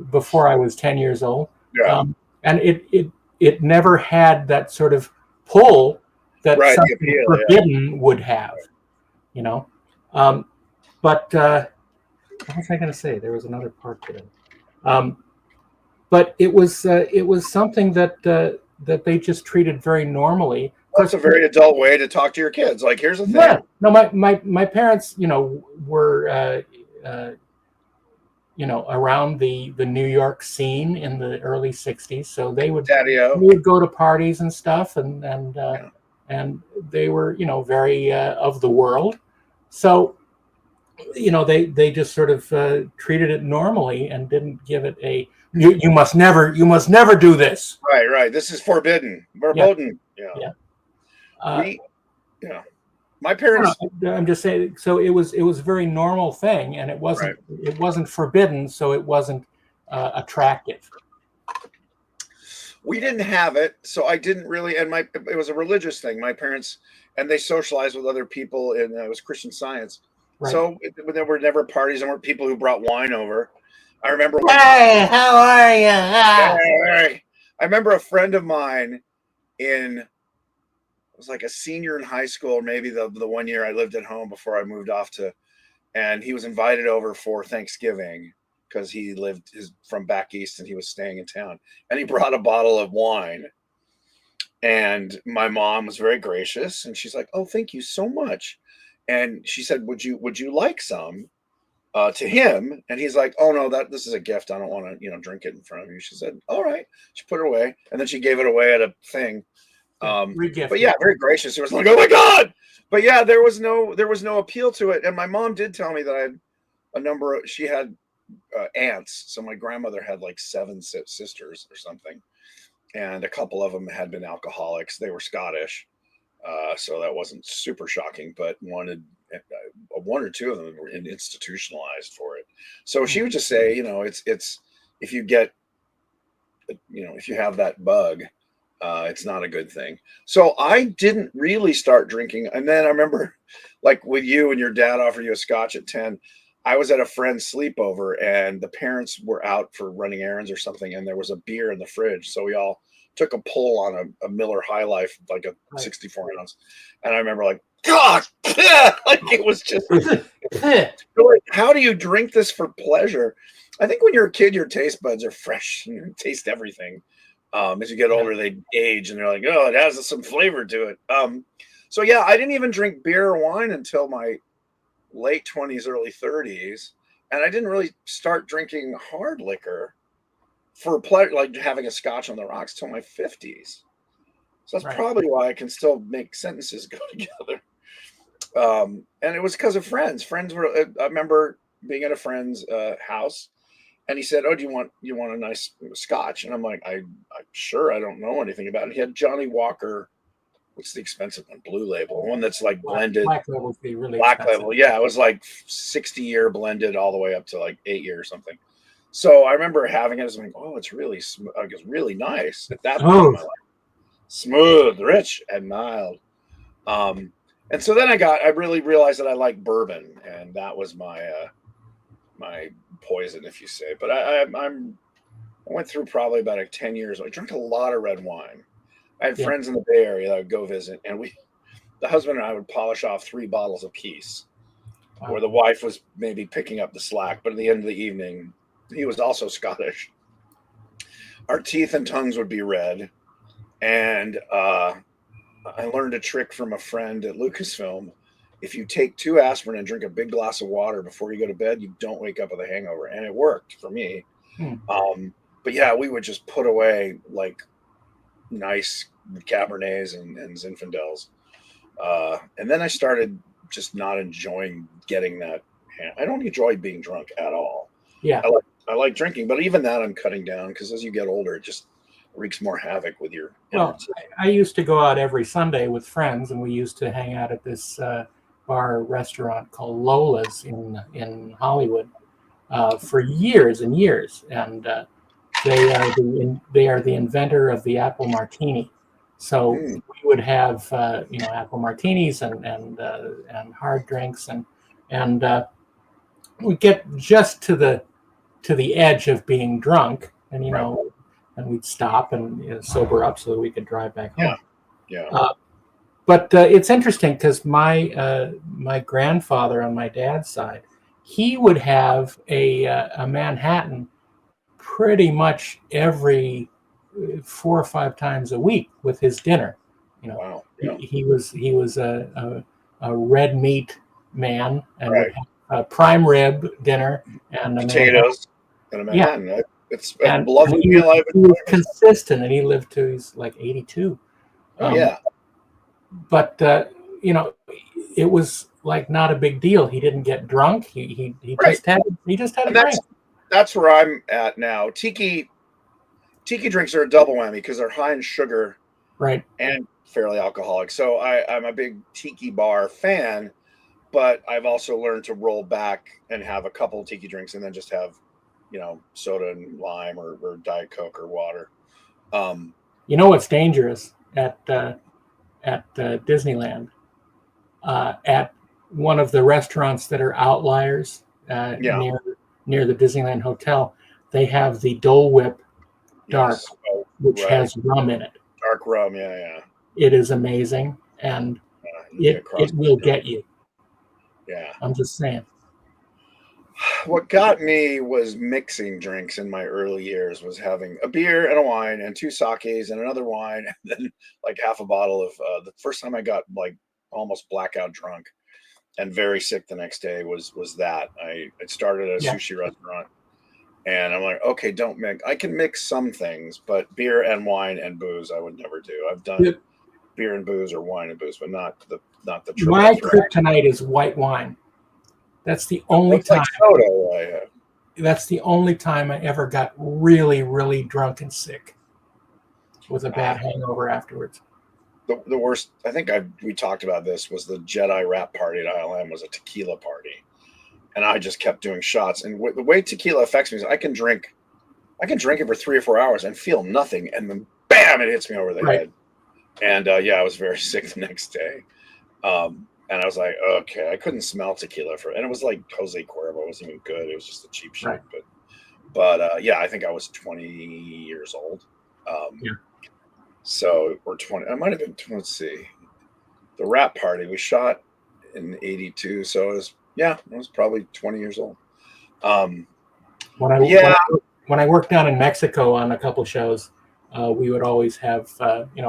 before I was 10 years old. Yeah. And it never had that sort of pull that something forbidden would have, But what was I going to say? There was another part to it. But it was something that they just treated very normally. That's a very adult way to talk to your kids. Like, here's the thing. Yeah. No, my parents, were around the New York scene in the early '60s, so they would go to parties and stuff, and they were very of the world. So they just sort of treated it normally and didn't give it a you must never do this. Right. This is forbidden. Verboten. Yeah. My parents. I'm just saying. So it was a very normal thing, and it wasn't forbidden, so it wasn't attractive. We didn't have it, so I didn't really. And it was a religious thing. My parents, and they socialized with other people, and it was Christian Science. Right. So there were never parties. There weren't people who brought wine over. I remember. Hey, how are you? I remember a friend of mine it was like a senior in high school, or maybe the 1 year I lived at home before I moved off and he was invited over for Thanksgiving because he lived from back east and he was staying in town, and he brought a bottle of wine, and my mom was very gracious, and she's like, oh, thank you so much. And she said, would you like some to him? And he's like, oh no, this is a gift. I don't want to, drink it in front of you. She said, all right. She put it away, and then she gave it away at a thing. But yeah, very gracious. It was like, oh my God. But yeah, there was no appeal to it. And my mom did tell me that I had she had aunts. So my grandmother had like 7 sisters or something. And a couple of them had been alcoholics. They were Scottish. So that wasn't super shocking, but one or two of them were institutionalized for it. So she would just say, it's if you get, if you have that bug, it's not a good thing. So I didn't really start drinking. And then I remember, like with you and your dad offered you a scotch at 10, I was at a friend's sleepover, and the parents were out for running errands or something, and there was a beer in the fridge. So we all took a pull on a Miller High Life, like a 64 ounce. And I remember like God, like it was just. How do you drink this for pleasure? I think when you're a kid, your taste buds are fresh and you taste everything. As you get older, they age and they're like, oh, it has some flavor to it. So yeah, I didn't even drink beer or wine until my late 20s, early 30s, and I didn't really start drinking hard liquor for pleasure, like having a scotch on the rocks, till my 50s. So that's probably why I can still make sentences go together. And it was because of friends. Friends were. I remember being at a friend's house, and he said, "Oh, do you want a nice scotch?" And I'm like, "I'm sure. I don't know anything about it." He had Johnny Walker. What's the expensive one? Blue Label, one that's like blended. Black Label would be really Black expensive. Label, yeah, it was like 60-year blended all the way up to like 8-year or something. So I remember having it. I was like, "Oh, it's really it's really nice." At that point in my life, smooth, rich, and mild. And so then I really realized that I like bourbon, and that was my poison, if you say. But I went through probably about 10 years. I drank a lot of red wine. I had friends in the Bay Area that I would go visit, and the husband and I would polish off 3 bottles apiece, where the wife was maybe picking up the slack. But at the end of the evening, he was also Scottish. Our teeth and tongues would be red, and I learned a trick from a friend at Lucasfilm. If you take 2 aspirin and drink a big glass of water before you go to bed, you don't wake up with a hangover. And it worked for me. But yeah, we would just put away like nice Cabernets and Zinfandels. And then I started just not enjoying getting that. I don't enjoy being drunk at all. Yeah. I like drinking, but even that I'm cutting down because as you get older, it just wreaks more havoc with your energy. Well, I used to go out every Sunday with friends, and we used to hang out at this bar restaurant called Lola's in Hollywood for years and years. And they are the inventor of the apple martini. So we would have apple martinis and hard drinks and we get just to the edge of being drunk, and and we'd stop and sober up so that we could drive back home. But it's interesting because my grandfather on my dad's side, he would have a Manhattan pretty much every 4 or 5 times a week with his dinner. He was a red meat man and would have a prime rib dinner and potatoes and a Manhattan. Yeah. It's a lovely meal. He was consistent, and he lived to he's like 82. But it was like not a big deal. He didn't get drunk. He just had a drink. That's where I'm at now. Tiki drinks are a double whammy because they're high in sugar, right, and fairly alcoholic. So I'm a big tiki bar fan, but I've also learned to roll back and have a couple of tiki drinks and then just have, soda and lime or Diet Coke or water. What's dangerous at Disneyland? At one of the restaurants that are outliers near the Disneyland Hotel, they have the Dole Whip Dark, which has rum in it. Dark rum, yeah. It is amazing, and it will get you. Yeah. I'm just saying. What got me was mixing drinks in my early years, was having a beer and a wine and 2 sakes and another wine, and then like half a bottle of the first time I got like almost blackout drunk and very sick the next day was that. I started at a sushi restaurant, and I'm like, okay, don't mix. I can mix some things, but beer and wine and booze I would never do. I've done beer and booze or wine and booze, but not the triple My threat. kryptonite is white wine. That's the only time. Like soda, that's the only time I ever got really, really drunk and sick with a bad hangover afterwards. The worst, I think we talked about this, was the Jedi wrap party at ILM was a tequila party. And I just kept doing shots. And the way tequila affects me is I can drink it for 3 or 4 hours and feel nothing. And then bam, it hits me over the head. And I was very sick the next day. And I was like, okay, I couldn't smell tequila and it was like Jose Cuervo. It wasn't even good. It was just a cheap shit. But I think I was 20 years old. So, or 20, I might have been, let's see. the Rap Party. We shot in '82, so I was probably 20 years old. When I Yeah, when I worked down in Mexico on a couple shows, we would always have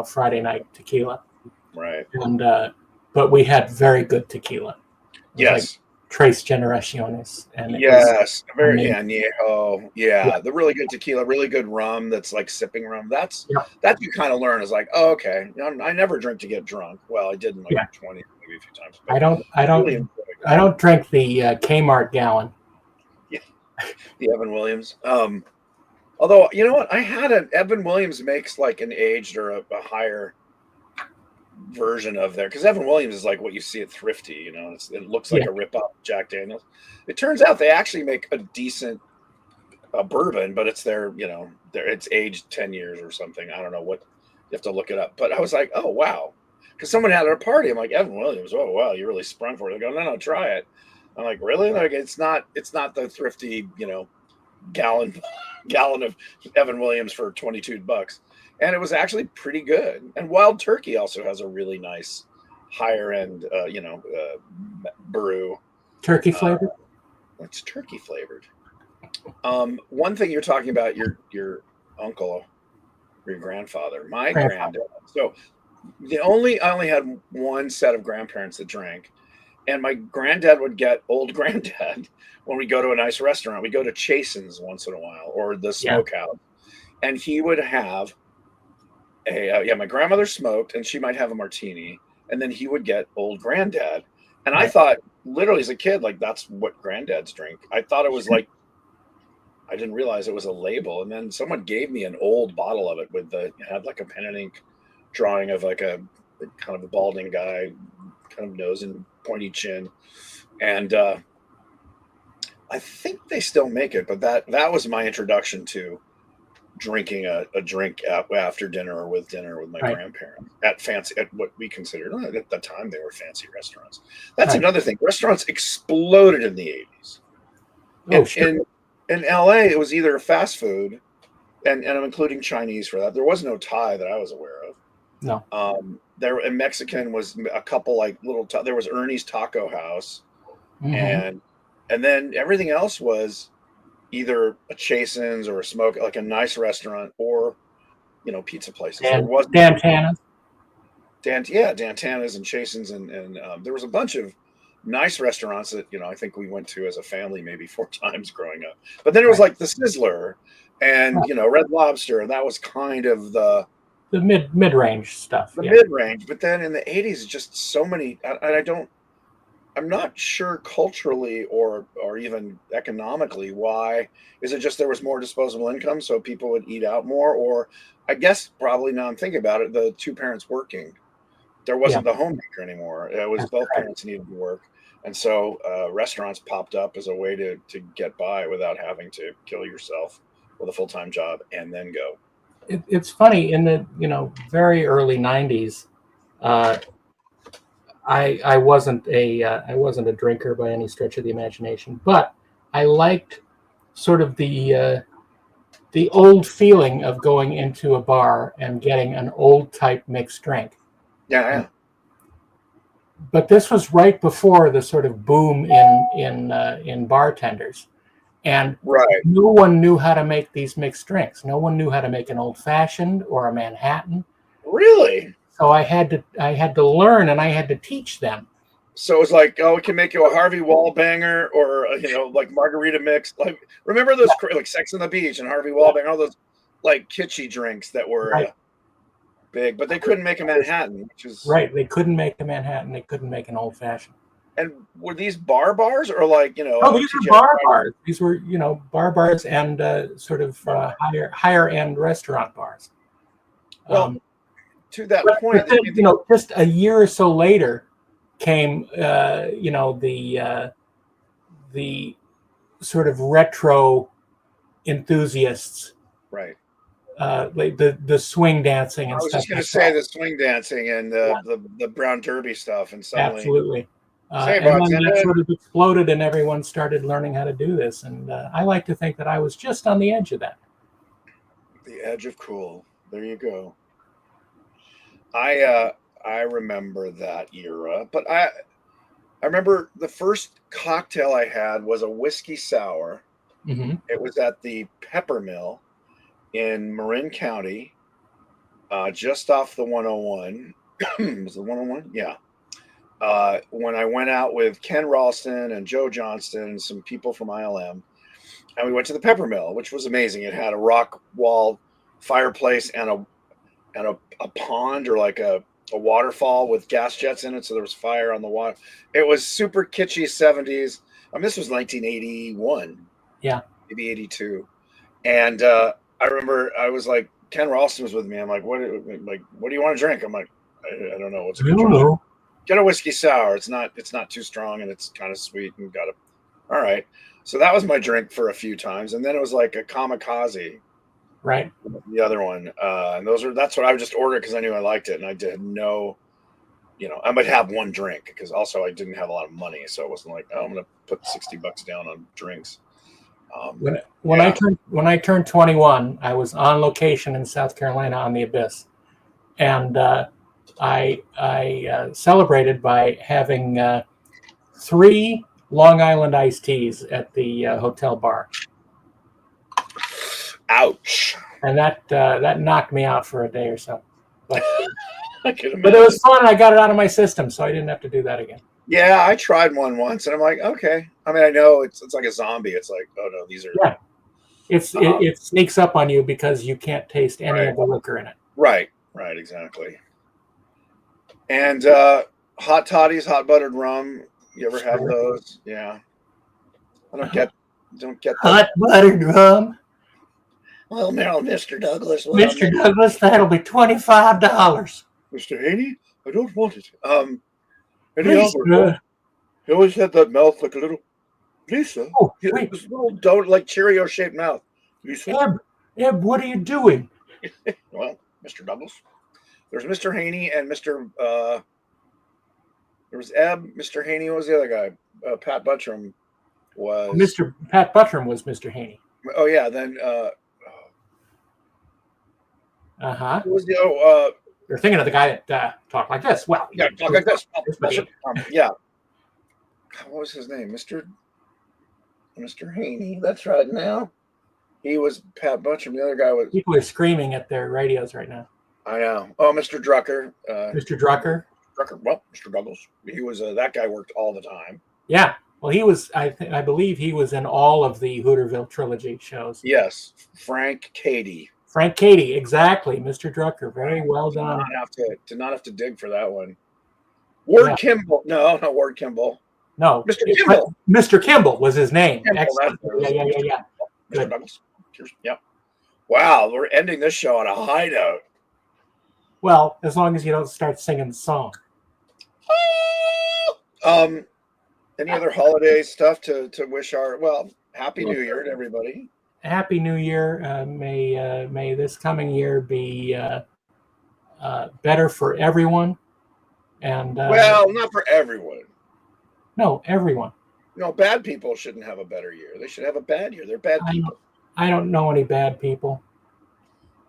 Friday night tequila, right. and but we had very good tequila. It was like Yes. Tres Generaciones, and it was Yes, very amazing. añejo. Yeah, Yeah, the really good tequila, really good rum that's like sipping rum. yeah, That you kind of learn is like, oh, okay. I never drink to get drunk. Well, I did in like yeah. 20, maybe a few times, I but don't, I really don't, enjoy I don't drink the Kmart gallon. yeah, the Evan Williams. Although you know what, I had an Evan Williams makes like an aged or a higher version of there because Evan Williams is like what you see at Thrifty. It looks like Yeah, a rip off Jack Daniels. It turns out they actually make a decent bourbon, but it's it's aged 10 years or something. I don't know what, you have to look it up. But I was like, oh wow, because someone had it at a party. I'm like, Evan Williams. Oh wow, you really sprung for it. They go, no, try it. I'm like, really? Like it's not the Thrifty gallon gallon of Evan Williams for $22, and it was actually pretty good. And Wild Turkey also has a really nice higher end brew. turkey Uh, flavored. it's turkey flavored. One thing you're talking about your uncle or your grandfather, my Grandfather. granddad. So I only had one set of grandparents that drank, and my granddad would get old granddad when we go to a nice restaurant. We go to Chasen's once in a while or the Yeah, Smokehouse, and he would have my grandmother smoked, and she might have a martini, and then he would get old granddad, and I right. thought literally as a kid like that's what granddads drink. I thought it was like I didn't realize it was a label, and then someone gave me an old bottle of it it had like a pen and ink drawing of like a kind of a balding guy, kind of nose and pointy chin, and I think they still make it, but that was my introduction to drinking a drink after dinner or with dinner with my Right, grandparents at what we considered at the time they were fancy restaurants. That's right. another thing. Restaurants exploded in the '80s. Oh, In sure. in LA, it was either fast food, and I'm including Chinese for that. There was no Thai that I was aware of. No. There and Mexican was a couple like there was Ernie's Taco House, Hmm. and then everything else was either a Chasen's or a smoke like a nice restaurant or pizza places. There wasn't Dantana's. Dantana's and Chasen's and there was a bunch of nice restaurants that I think we went to as a family maybe 4 times growing up. But then it was Right. like the Sizzler and Right. Red Lobster, and that was kind of The mid range stuff. the Yeah. mid range. But then in the '80s, just so many, and I'm not sure culturally or even economically why. Is it just there was more disposable income, so people would eat out more, or I guess probably now I'm thinking about it, the two parents working. There Yeah. wasn't the homemaker anymore. It was That's both correct. parents needed to work, and so restaurants popped up as a way to get by without having to kill yourself with a full time job and then go. It's funny in the very early '90s. Uh, I wasn't a drinker by any stretch of the imagination, but I liked sort of the old feeling of going into a bar and getting an old type mixed drink. Yeah, And, yeah, but this was right before the sort of boom in bartenders, and right. no one knew how to make these mixed drinks. No one knew how to make an old fashioned or a Manhattan. Really? So I had to learn, and I had to teach them. So it's like, oh, we can make you a Harvey Wallbanger or like margarita mix. Like, remember those like Sex on the Beach and Harvey Yeah, Wallbanger, all those like kitschy drinks that were right. big, but they couldn't make a Manhattan, which is. Right. They couldn't make a Manhattan. They couldn't make an old fashioned. And were these bars or like Oh, these were TGI bar Fridays? bars. These were bar bars and sort of higher end restaurant bars. Well, Um, to that but point, then, just a year or so later came the sort of retro enthusiasts, right. like the swing dancing I and was stuff just going like to say that. the swing dancing and Yeah, the brown derby stuff, and suddenly, absolutely. say And then that bartender, sort of exploded, and everyone started learning how to do this. And I like to think that I was just on the edge of that. the edge of cool. There you go. I I remember that era, but I remember the first cocktail I had was a whiskey sour. Mm-hmm. It was at the Pepper Mill in Marin County, just off the 101. Was the 101? Yeah. When I went out with Ken Ralston and Joe Johnston and some people from ILM, and we went to the Pepper Mill, which was amazing. It had a rock wall fireplace and a pond, or like a waterfall with gas jets in it, so there was fire on the water. It was super kitschy 70s. I mean, this was 1981, Yeah. maybe 82, and I remember I was like, Ken Ralston was with me. I'm like, what do you want to drink? I'm like, I don't know what's a I good don't drink. know. Get a whiskey sour. It's not too strong, and it's kind of sweet, and got a all right. So that was my drink for a few times, and then it was like a kamikaze, Right. the other one, and that's what I would just order because I knew I liked it, and I did no, I might have one drink because also I didn't have a lot of money, so it wasn't like, oh, I'm gonna put $60 down on drinks. When I turned 21, I was on location in South Carolina on the Abyss, and I celebrated by having 3 Long Island iced teas at the hotel bar, Ouch! and that knocked me out for a day or so. But I can imagine. but it was fun. I got it out of my system, so I didn't have to do that again. Yeah, I tried one once, and I'm like, okay. I mean, I know it's like a zombie. It's like, oh no, these are It sneaks up on you because you can't taste any Right. of the liquor in it. right, exactly. And hot toddies, hot buttered rum. You ever had Sure. those? Yeah. I don't get that. Hot buttered rum, Well, now, Mr. Douglas. Well, Mr. Douglas. That'll be $25. Mr. Haney, I don't want it. Any Please, other? He always had that mouth like a little Lisa. Oh, He had wait. this little don't like Cheerio shaped mouth. Lisa. Eb, what are you doing? Well, Mr. Douglas. There's Mr. Haney and Mr. There was Eb, Mr. Haney. What was the other guy? Pat Buttram was. Mr. Pat Buttram was Mr. Haney. Oh yeah. Then Uh-huh. who was the You're thinking of the guy that talked like this. Well, yeah, talk like this. This Yeah. What was his name? Mr. Haney. That's right. Now he was Pat Buttram. The other guy was. people are screaming at their radios right now. I know. Oh, Mr. Drucker. Mr. Drucker. Well, Mr. Douglas. He was that guy worked all the time. Yeah. Well, he was. I believe he was in all of the Hooterville trilogy shows. Yes, Frank Cady. Frank Cady, exactly. Mr. Drucker, very well done. Did not have to dig for that one. Ward Yeah. Kimball. No, not Ward Kimball. No, Mr. Kimball. Mr. Kimball was his name. Kimball, Excellent. that's Yeah. Mr. Good. Douglas. Yep. Wow, we're ending this show on a high note. Well, as long as you don't start singing the song. Any other holiday stuff to wish Happy New Year to everybody. Happy New Year. May this coming year be better for everyone. And Well, not for everyone. no, everyone. No, bad people shouldn't have a better year. They should have a bad year. They're bad people. I don't know any bad people,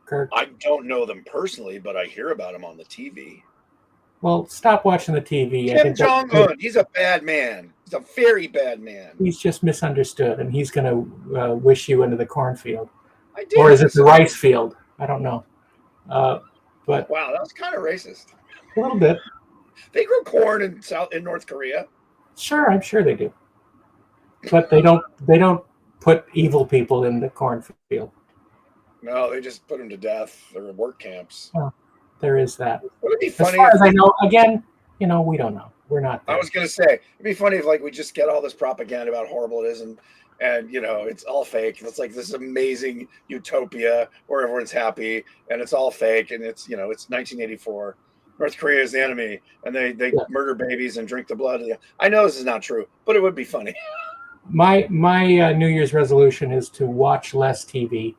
Kirk. I don't know them personally, but I hear about them on the TV. Well, stop watching the TV. I Kim think that's- Jong-un, he's a bad man. He's a very bad man. He's just misunderstood, and he's going to wish you into the cornfield. I did. Or is it the rice field? I don't know. But Wow, that was kind of racist. a little bit. They grow corn in North Korea. Sure, I'm sure they do. But they don't put evil people in the cornfield. No, they just put them to death. They're in work camps. There is that. Would it be As funny? far as I know, again, we don't know. We're not there. I was gonna say it'd be funny if we just get all this propaganda about how horrible it is, and it's all fake. It's like this amazing utopia where everyone's happy, and it's all fake, and it's 1984. North Korea is the enemy, and they murder babies and drink the blood. I know this is not true, but it would be funny. My New Year's resolution is to watch less TV.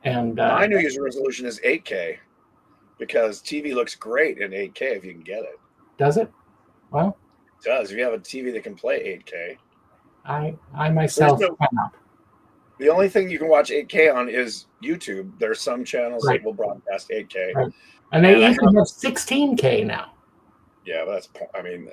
And My New Year's resolution is 8K because TV looks great in 8K if you can get it. Does it? Well, It does. If you have a TV that can play 8K. I myself cannot. The only thing you can watch 8K on is YouTube. There's some channels Right. that will broadcast 8K. Right. And they And I even have 16K now. Yeah, that's. I mean,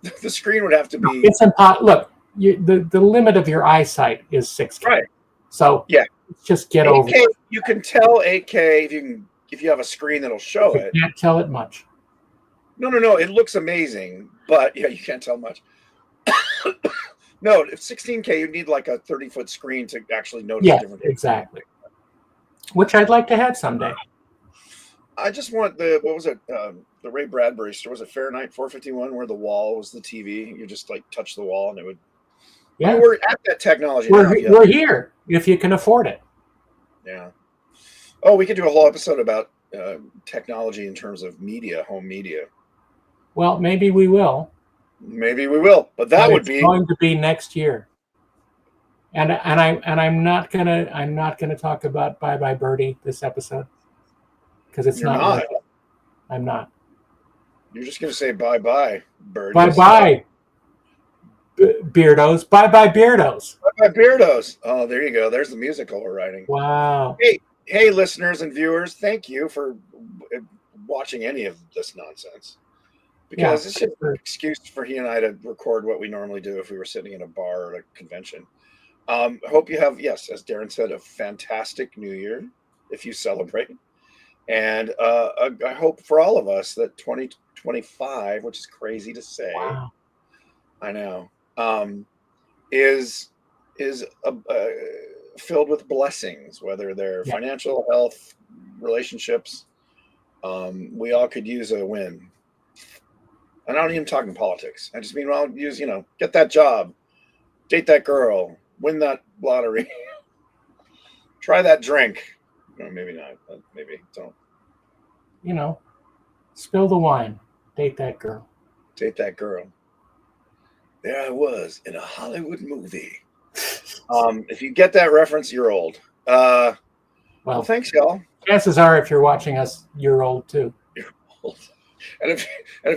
the screen would have to be It's impossible. Look, the limit of your eyesight is 6K. right. So Yeah, just get 8K. over it. You can tell 8K if you have a screen that'll show it. You can't tell it much. No. It looks amazing, but yeah, you can't tell much. No, if 16K, you need like a 30-foot screen to actually notice the difference. Exactly. Which I'd like to have someday. I just want what was it? The Ray Bradbury store. Was it Fahrenheit 451 where the wall was the TV? You just like touch the wall and it would. Yeah. I mean, we're at that technology now. We're here if you can afford it. Yeah. Oh, we could do a whole episode about technology in terms of media, home media. Well, maybe we will. Maybe we will, but would be going to be next year. And I'm not gonna talk about Bye Bye Birdie this episode because it's not. I'm not. You're just gonna say bye bye, Bird. Bye bye, Beardos. Bye bye, Beardos. Bye bye, Beardos. Oh, there you go. There's the musical we're writing. Wow. Hey, listeners and viewers, thank you for watching any of this nonsense. Because it's just an excuse for he and I to record what we normally do if we were sitting in a bar or a convention. Hope you have, yes, as Darren said, a fantastic New Year if you celebrate. And I hope for all of us that 2025, which is crazy to say, wow. I know, is filled with blessings, whether they're financial, health, relationships. We all could use a win. And I don't even talking politics. I just mean, well, get that job, date that girl, win that lottery, try that drink. No, maybe not. Maybe don't. Spill the wine, date that girl. Date that girl. There I was in a Hollywood movie. If you get that reference, you're old. Well, thanks, y'all. Chances are, if you're watching us, you're old too. You're old. And if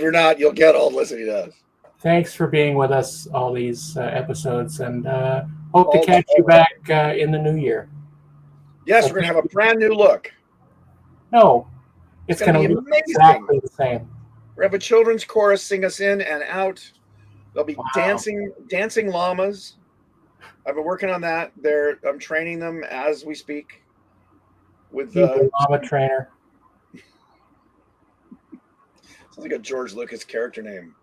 you're not, you'll get old listening to us. Thanks for being with us all these episodes, and hope to catch you back in the new year. Yes, we're going to have a brand new look. No, it's going to be exactly the same. We have a children's chorus sing us in and out. There'll be dancing llamas. I've been working on that. I'm training them as we speak. With the llama trainer. Sounds like a George Lucas character name.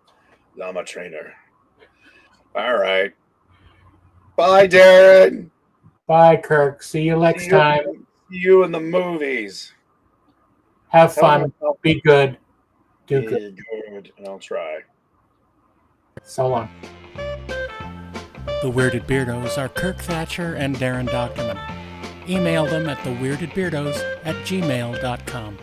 Llama trainer. All right. Bye, Darren. Bye, Kirk. See you next time. See you in the movies. Have fun. Be good. Do good. And I'll try. So long. The Weirded Beardos are Kirk Thatcher and Darren Doctorman. Email them at theweirdedbeardos@gmail.com.